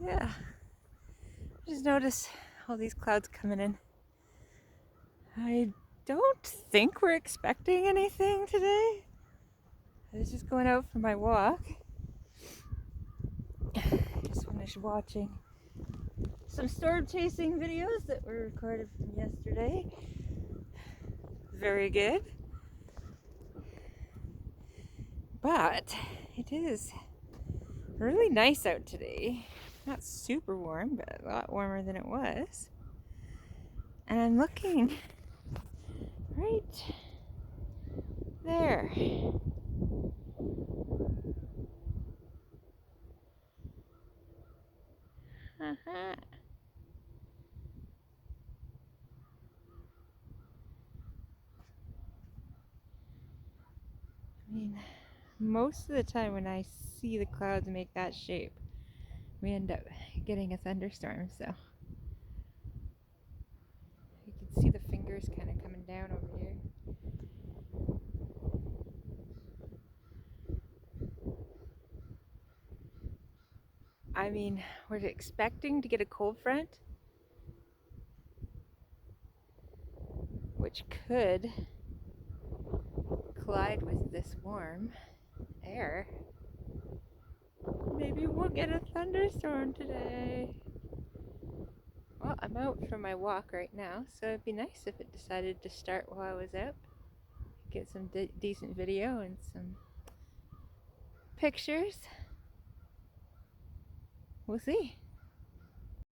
Yeah, I just noticed all these clouds coming in. I don't think we're expecting anything today. I was just going out for my walk. Just finished watching some storm chasing videos that were recorded from yesterday. Very good. But it is really nice out today. Not super warm, but a lot warmer than it was. And I'm looking right there. Uh-huh. I mean, most of the time when I see the clouds make that shape, we end up getting a thunderstorm, so you can see the fingers kind of coming down over here. I mean, we're expecting to get a cold front, which could collide with this warm air. Maybe we'll get a thunderstorm today. Well, I'm out for my walk right now, so it'd be nice if it decided to start while I was out. Get some decent video and some pictures. We'll see.